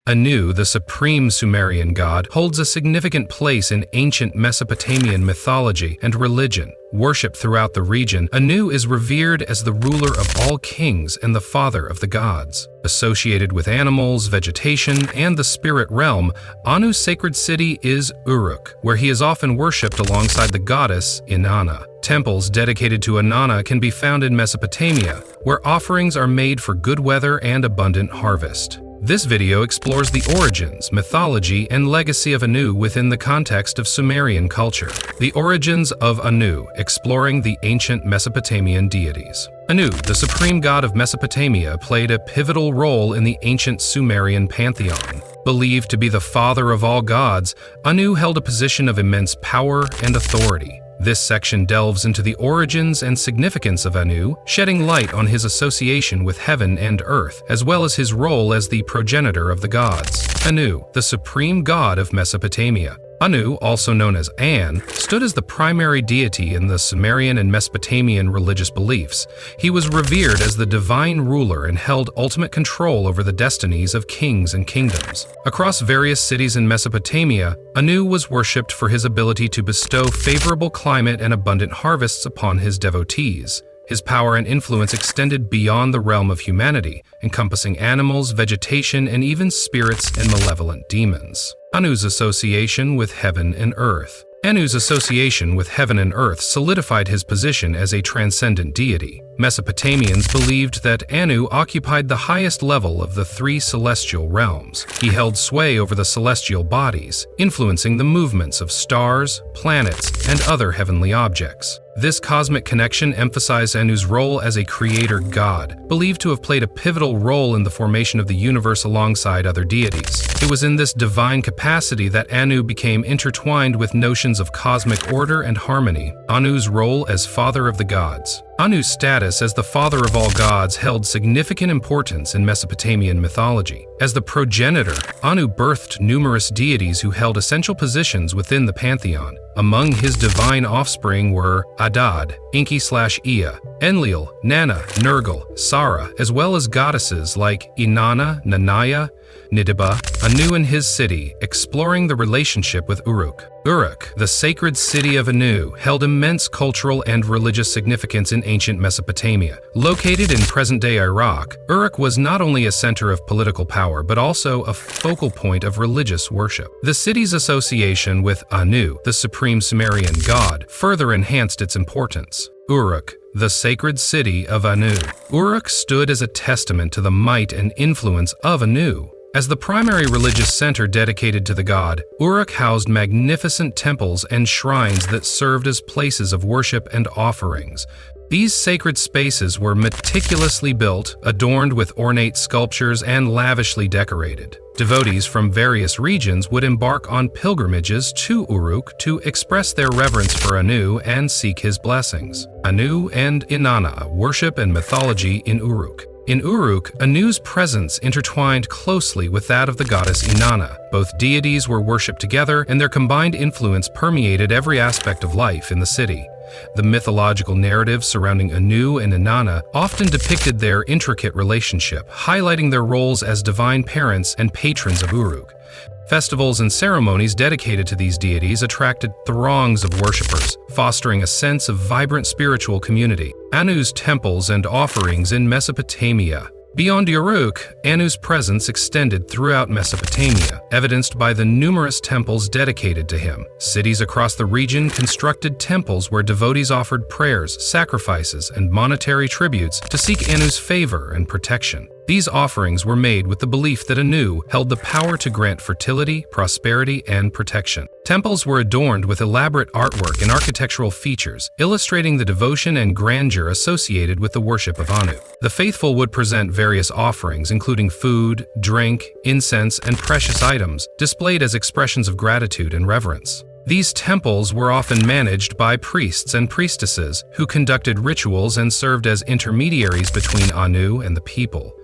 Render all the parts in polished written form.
Anu, the supreme Sumerian god, holds a significant place in ancient Mesopotamian mythology and religion. Worshipped throughout the region, Anu is revered as the ruler of all kings and the father of the gods. Associated with animals, vegetation, and the spirit realm, Anu's sacred city is Uruk, where he is often worshipped alongside the goddess Inanna. Temples dedicated to Inanna can be found in Mesopotamia, where offerings are made for good weather and abundant harvest. This video explores the origins, mythology, and legacy of Anu within the context of Sumerian culture. The origins of Anu, exploring the ancient Mesopotamian deities. Anu, the supreme god of Mesopotamia, played a pivotal role in the ancient Sumerian pantheon. Believed to be the father of all gods, Anu held a position of immense power and authority. This section delves into the origins and significance of Anu, shedding light on his association with heaven and earth, as well as his role as the progenitor of the gods. Anu, the supreme god of Mesopotamia. Anu, also known as An, stood as the primary deity in the Sumerian and Mesopotamian religious beliefs. He was revered as the divine ruler and held ultimate control over the destinies of kings and kingdoms. Across various cities in Mesopotamia, Anu was worshipped for his ability to bestow favorable climate and abundant harvests upon his devotees. His power and influence extended beyond the realm of humanity, encompassing animals, vegetation, and even spirits and malevolent demons. Anu's association with heaven and earth. Anu's association with heaven and earth solidified his position as a transcendent deity. Mesopotamians believed that Anu occupied the highest level of the three celestial realms. He held sway over the celestial bodies, influencing the movements of stars, planets, and other heavenly objects. This cosmic connection emphasized Anu's role as a creator god, believed to have played a pivotal role in the formation of the universe alongside other deities. It was in this divine capacity that Anu became intertwined with notions of cosmic order and harmony. Anu's role as father of the gods. Anu's status as the father of all gods held significant importance in Mesopotamian mythology. As the progenitor, Anu birthed numerous deities who held essential positions within the pantheon. Among his divine offspring were Adad, Enki/Ea, Enlil, Nanna, Nergal, Sara, as well as goddesses like Inanna, Nanaya, Nidiba, Anu and his city, exploring the relationship with Uruk. Uruk, the sacred city of Anu, held immense cultural and religious significance in ancient Mesopotamia. Located in present-day Iraq, Uruk was not only a center of political power, but also a focal point of religious worship. The city's association with Anu, the supreme Sumerian god, further enhanced its importance. Uruk, the sacred city of Anu. Uruk stood as a testament to the might and influence of Anu. As the primary religious center dedicated to the god, Uruk housed magnificent temples and shrines that served as places of worship and offerings. These sacred spaces were meticulously built, adorned with ornate sculptures, and lavishly decorated. Devotees from various regions would embark on pilgrimages to Uruk to express their reverence for Anu and seek his blessings. Anu and Inanna, worship and mythology in Uruk. In Uruk, Anu's presence intertwined closely with that of the goddess Inanna. Both deities were worshipped together, and their combined influence permeated every aspect of life in the city. The mythological narratives surrounding Anu and Inanna often depicted their intricate relationship, highlighting their roles as divine parents and patrons of Uruk. Festivals and ceremonies dedicated to these deities attracted throngs of worshippers, fostering a sense of vibrant spiritual community. Anu's temples and offerings in Mesopotamia. Beyond Uruk, Anu's presence extended throughout Mesopotamia, evidenced by the numerous temples dedicated to him. Cities across the region constructed temples where devotees offered prayers, sacrifices, and monetary tributes to seek Anu's favor and protection. These offerings were made with the belief that Anu held the power to grant fertility, prosperity, and protection. Temples were adorned with elaborate artwork and architectural features, illustrating the devotion and grandeur associated with the worship of Anu. The faithful would present various offerings, including food, drink, incense, and precious items, displayed as expressions of gratitude and reverence. These temples were often managed by priests and priestesses who conducted rituals and served as intermediaries between Anu and the people.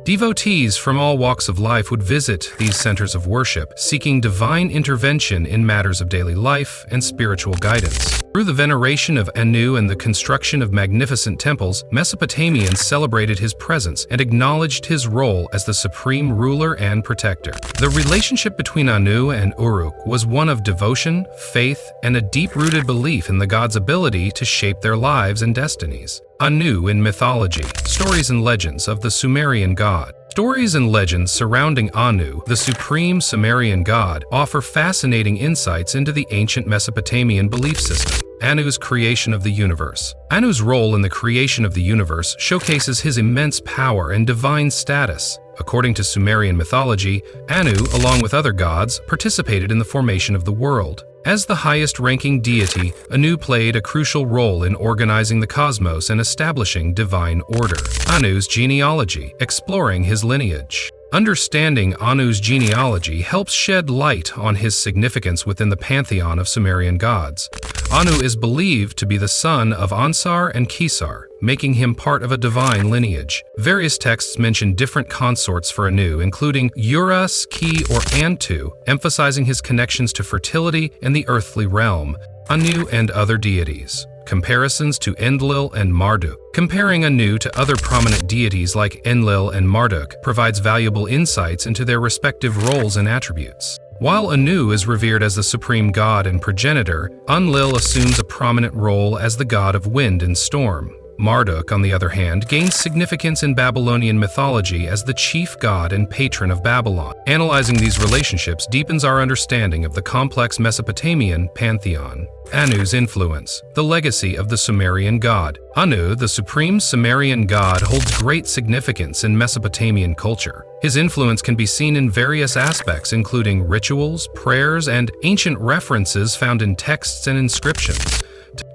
Devotees from all walks of life would visit these centers of worship, seeking divine intervention in matters of daily life and spiritual guidance. Through the veneration of Anu and the construction of magnificent temples, Mesopotamians celebrated his presence and acknowledged his role as the supreme ruler and protector. The relationship between Anu and Uruk was one of devotion, faith, and a deep-rooted belief in the god's ability to shape their lives and destinies. Anu in mythology, stories and legends of the Sumerian god. Stories and legends surrounding Anu, the supreme Sumerian god, offer fascinating insights into the ancient Mesopotamian belief system. Anu's creation of the universe. Anu's role in the creation of the universe showcases his immense power and divine status. According to Sumerian mythology, Anu, along with other gods, participated in the formation of the world. As the highest-ranking deity, Anu played a crucial role in organizing the cosmos and establishing divine order. Anu's genealogy, exploring his lineage. Understanding Anu's genealogy helps shed light on his significance within the pantheon of Sumerian gods. Anu is believed to be the son of Ansar and Kisar, making him part of a divine lineage. Various texts mention different consorts for Anu, including Urus, Ki, or Antu, emphasizing his connections to fertility and the earthly realm. Anu and other deities. Comparisons to Enlil and Marduk. Comparing Anu to other prominent deities like Enlil and Marduk provides valuable insights into their respective roles and attributes. While Anu is revered as the supreme god and progenitor, Enlil assumes a prominent role as the god of wind and storm. Marduk, on the other hand, gains significance in Babylonian mythology as the chief god and patron of Babylon. Analyzing these relationships deepens our understanding of the complex Mesopotamian pantheon. Anu's influence, the legacy of the Sumerian god. Anu, the supreme Sumerian god, holds great significance in Mesopotamian culture. His influence can be seen in various aspects, including rituals, prayers, and ancient references found in texts and inscriptions.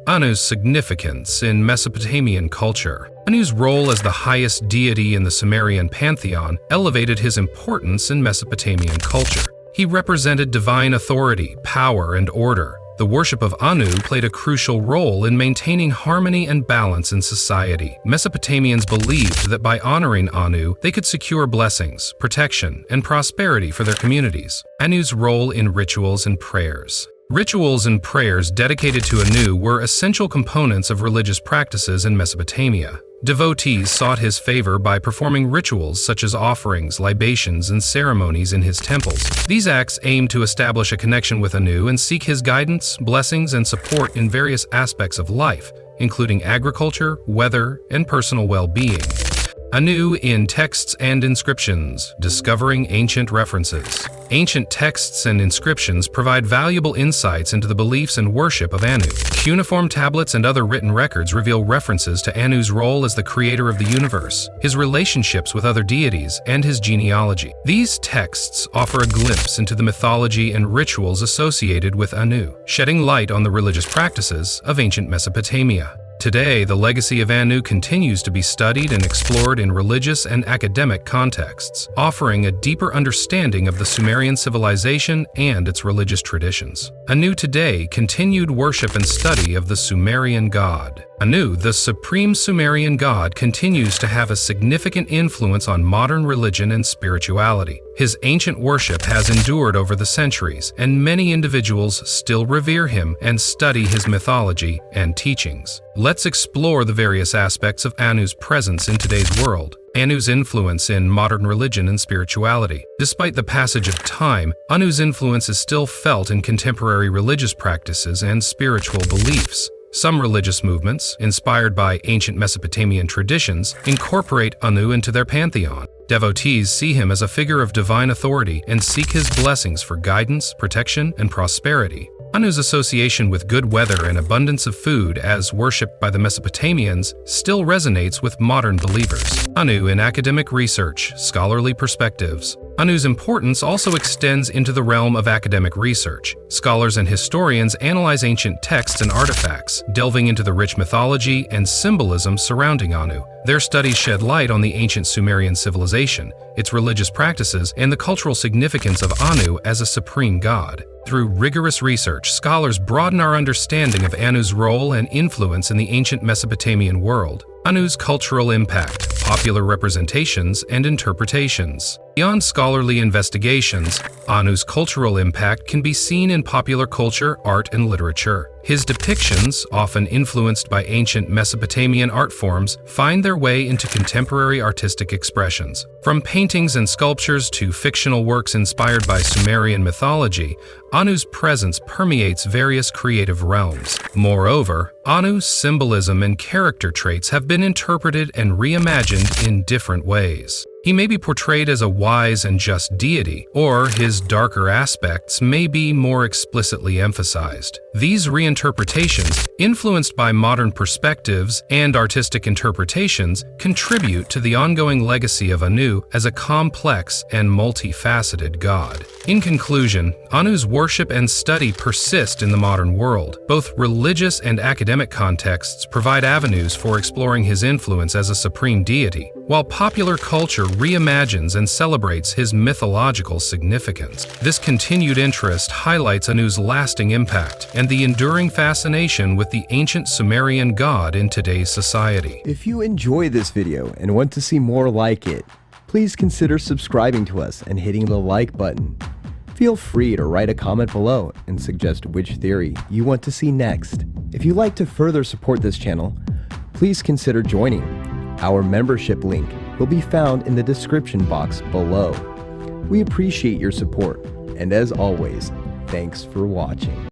Anu's significance in Mesopotamian culture. Anu's role as the highest deity in the Sumerian pantheon elevated his importance in Mesopotamian culture. He represented divine authority, power, and order. The worship of Anu played a crucial role in maintaining harmony and balance in society. Mesopotamians believed that by honoring Anu, they could secure blessings, protection, and prosperity for their communities. Anu's role in rituals and prayers. Rituals and prayers dedicated to Anu were essential components of religious practices in Mesopotamia. Devotees sought his favor by performing rituals such as offerings, libations, and ceremonies in his temples. These acts aimed to establish a connection with Anu and seek his guidance, blessings, and support in various aspects of life, including agriculture, weather, and personal well-being. Anu in texts and inscriptions, discovering ancient references. Ancient texts and inscriptions provide valuable insights into the beliefs and worship of Anu. Cuneiform tablets and other written records reveal references to Anu's role as the creator of the universe, his relationships with other deities, and his genealogy. These texts offer a glimpse into the mythology and rituals associated with Anu, shedding light on the religious practices of ancient Mesopotamia. Today, the legacy of Anu continues to be studied and explored in religious and academic contexts, offering a deeper understanding of the Sumerian civilization and its religious traditions. Anu today continued worship and study of the Sumerian god. Anu, the supreme Sumerian god, continues to have a significant influence on modern religion and spirituality. His ancient worship has endured over the centuries, and many individuals still revere him and study his mythology and teachings. Let's explore the various aspects of Anu's presence in today's world. Anu's influence in modern religion and spirituality. Despite the passage of time, Anu's influence is still felt in contemporary religious practices and spiritual beliefs. Some religious movements, inspired by ancient Mesopotamian traditions, incorporate Anu into their pantheon. Devotees see him as a figure of divine authority and seek his blessings for guidance, protection, and prosperity. Anu's association with good weather and abundance of food, as worshipped by the Mesopotamians, still resonates with modern believers. Anu in academic research, scholarly perspectives. Anu's importance also extends into the realm of academic research. Scholars and historians analyze ancient texts and artifacts, delving into the rich mythology and symbolism surrounding Anu. Their studies shed light on the ancient Sumerian civilization, its religious practices, and the cultural significance of Anu as a supreme god. Through rigorous research, scholars broaden our understanding of Anu's role and influence in the ancient Mesopotamian world. Anu's cultural impact, popular representations, and interpretations. Beyond scholarly investigations, Anu's cultural impact can be seen in popular culture, art, and literature. His depictions, often influenced by ancient Mesopotamian art forms, find their way into contemporary artistic expressions. From paintings and sculptures to fictional works inspired by Sumerian mythology, Anu's presence permeates various creative realms. Moreover, Anu's symbolism and character traits have been interpreted and reimagined in different ways. He may be portrayed as a wise and just deity, or his darker aspects may be more explicitly emphasized. These reinterpretations, influenced by modern perspectives and artistic interpretations, contribute to the ongoing legacy of Anu as a complex and multifaceted god. In conclusion, Anu's worship and study persist in the modern world. Both religious and academic contexts provide avenues for exploring his influence as a supreme deity, while popular culture reimagines and celebrates his mythological significance. This continued interest highlights Anu's lasting impact and the enduring fascination with the ancient Sumerian god in today's society. If you enjoy this video and want to see more like it, please consider subscribing to us and hitting the like button. Feel free to write a comment below and suggest which theory you want to see next. If you'd like to further support this channel, please consider joining. Our membership link will be found in the description box below. We appreciate your support, and as always, thanks for watching.